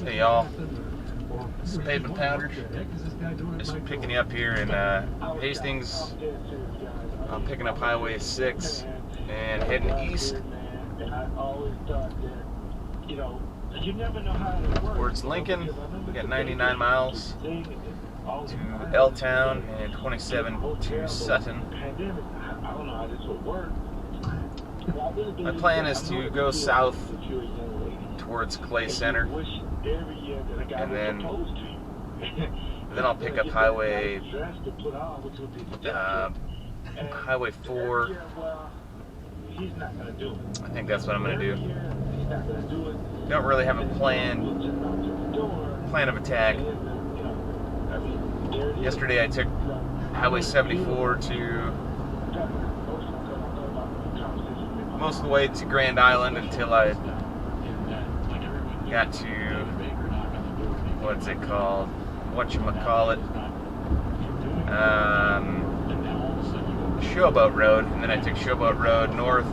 Hey y'all, this is Pavement Powder. Just picking you up here in Hastings. I'm picking up Highway 6 and heading east towards Lincoln. We got 99 miles to L-Town and 27 to Sutton. My plan is to go south towards Clay Center, and then I'll pick up Highway 4. I think that's what I'm going to do. Don't really have a plan of attack. Yesterday I took Highway 74 to most of the way to Grand Island until I got to, what's it called? Whatchamacallit? Showboat Road, and then I took Showboat Road north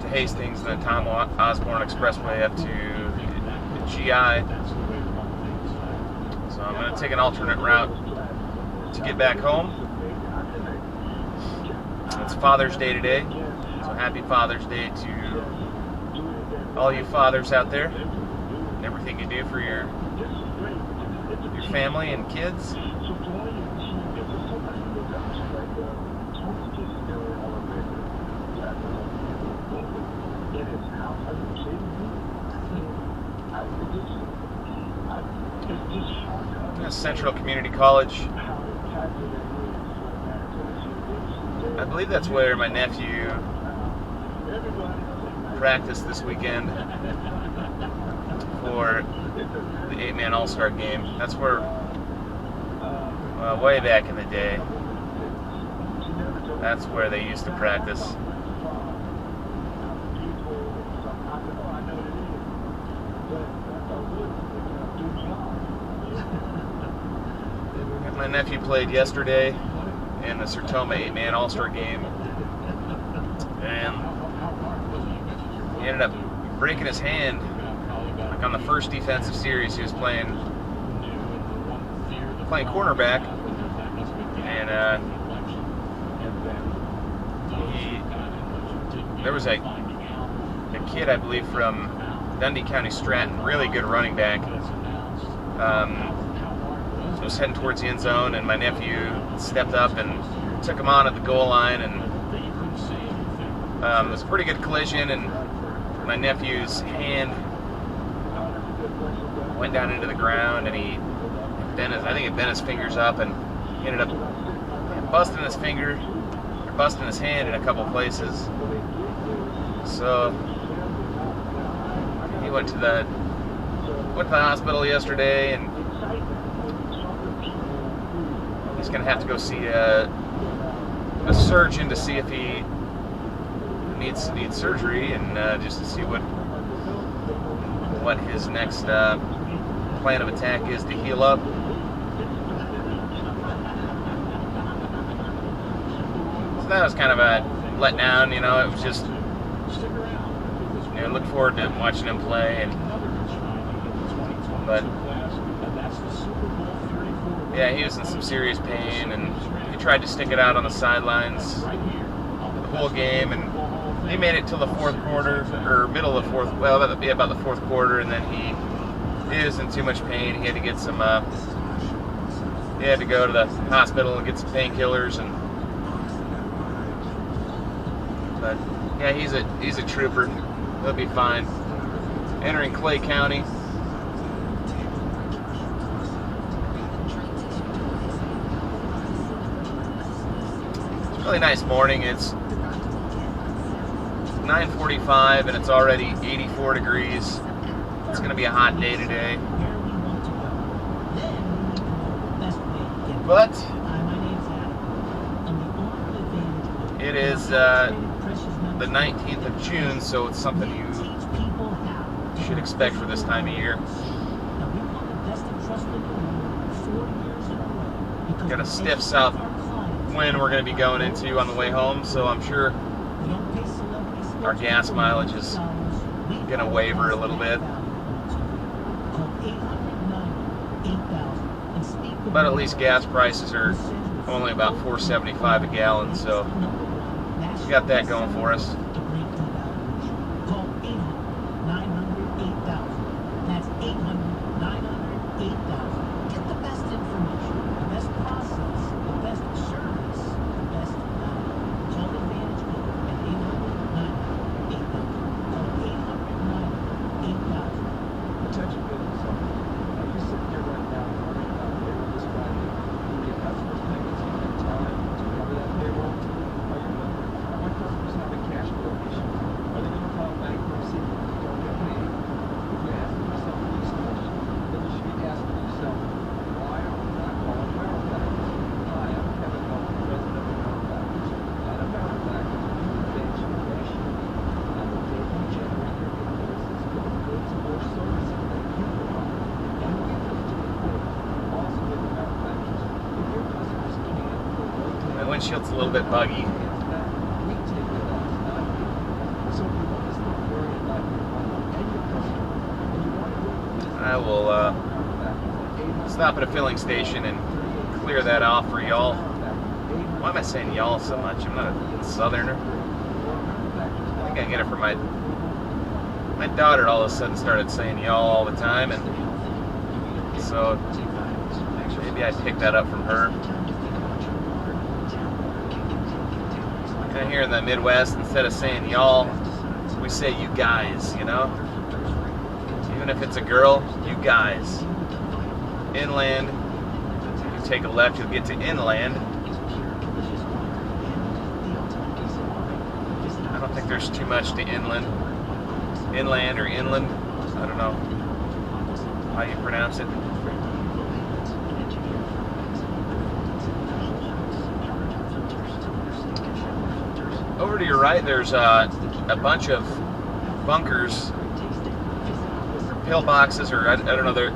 to Hastings, and then Tom Osborne Expressway up to HWY. So I'm going to take an alternate route to get back home. It's Father's Day today, so happy Father's Day to all you fathers out there. Everything you do for your family and kids. Central Community College. I believe that's where my nephew practiced this weekend for the 8-man All-Star game. That's where, way back in the day, that's where they used to practice. My nephew played yesterday in the Sertoma 8-man All-Star game, and he ended up breaking his hand like on the first defensive series. He was playing cornerback, and there was a kid, I believe, from Dundee County Stratton, really good running back, was heading towards the end zone, and my nephew stepped up and took him on at the goal line, and it was a pretty good collision, and my nephew's hand went down into the ground, and he bent his fingers up, and he ended up busting his hand in a couple places. So he went to the hospital yesterday, and he's going to have to go see a surgeon to see if he needs surgery, and just to see what his next plan of attack is to heal up. So that was kind of a letdown, It was just, look forward to watching him play, but yeah, he was in some serious pain, and he tried to stick it out on the sidelines the whole game, and he made it till the fourth quarter, or middle of the fourth, about the fourth quarter, and then he was in too much pain. He had to get some, he had to go to the hospital and get some painkillers, but yeah, he's a trooper. He'll be fine. Entering Clay County. Really nice morning. It's 9:45 and it's already 84 degrees. It's going to be a hot day today. But it is the 19th of June, so it's something you should expect for this time of year. Got a stiff south wind we're going to be going into on the way home, so I'm sure our gas mileage is going to waver a little bit. But at least gas prices are only about $4.75 a gallon, so we got that going for us. That's 800-900-8000. Get the best information, the best process, the best service, the best value. Call Advantage Group at 800-900-8000. Call 800-900-8000. Attention business owners. Are you sitting here right now worrying about payroll this Friday? Will your customers payments in in time to cover that payroll? Are you wondering, are my customers having cash flow issues? Are they going to file bankruptcy if they don't get paid? If you're asking yourself these questions, then you should be asking yourself, why are we not calling Amerifax? Hi, I'm Kevin Melton, president of Amerifax. At Amerifax, we advance your cash shipping. On the day you generate your invoices for the goods or services that you provide, and we will do it for you. Also with Amerifax, if your customers can't or won't pay, My windshield's a little bit buggy. we take the loss, not you. So if you want to stop worrying about your money and your customers, and you want to work with business, I will stop at a filling station and clear that off for y'all. Why am I saying y'all so much? I'm not a southerner. I think I get it from my daughter. All of a sudden started saying y'all all the time, and so maybe I picked that up from her. Kind of here in the Midwest, instead of saying y'all, we say you guys, you know? Even if it's a girl, you guys. Inland, you take a left, you'll get to inland. I don't think there's too much to inland. Inland or inland, I don't know how you pronounce it. Over to your right, there's a bunch of bunkers, pillboxes, or I don't know.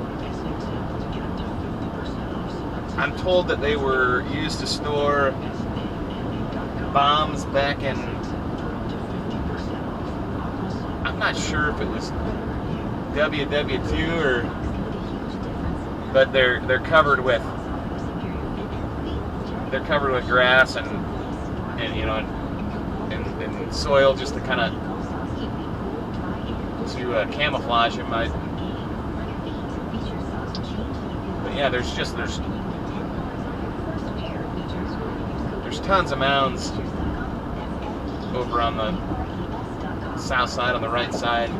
I'm told that they were used to store bombs back in. I'm not sure if it was WW2 or, but they're covered with grass and you know and soil just to kind of camouflage it. But yeah, there's tons of mounds over on the south side, on the right side,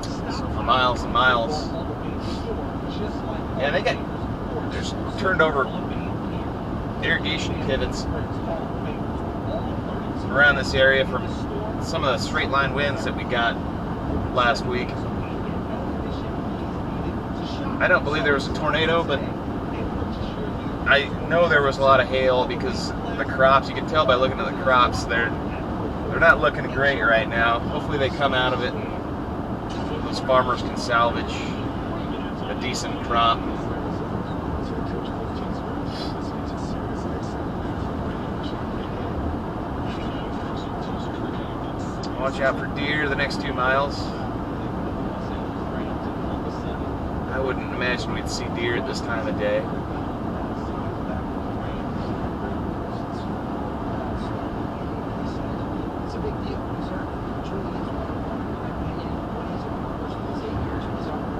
so for miles and miles. Yeah, there's turned over irrigation pivots around this area from some of the straight line winds that we got last week. I don't believe there was a tornado, but I know there was a lot of hail because the crops, you can tell by looking at the crops, they're not looking great right now. Hopefully they come out of it and those farmers can salvage a decent crop. Watch out for deer the next 2 miles. I wouldn't imagine we'd see deer at this time of day. it's a big deal. Sir, it truly is one of my opinion. What is it? First, let's say here's what's up there.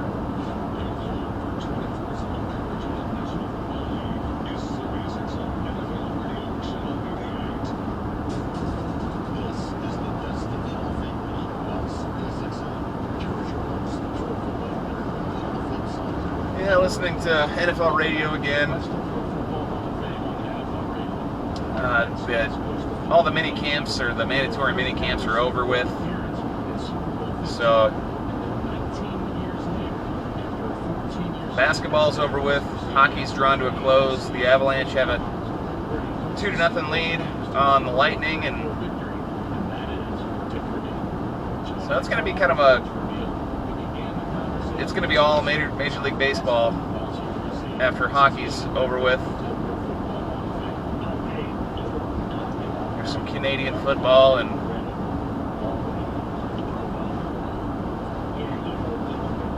Yeah, listening to NFL radio again. All the mini camps, or the mandatory mini camps, are over with. So basketball's over with. Hockey's drawn to a close. The Avalanche have a 2-0 lead on the Lightning, and so it's going to be kind of it's going to be all Major League Baseball after hockey's over with. There's some Canadian football and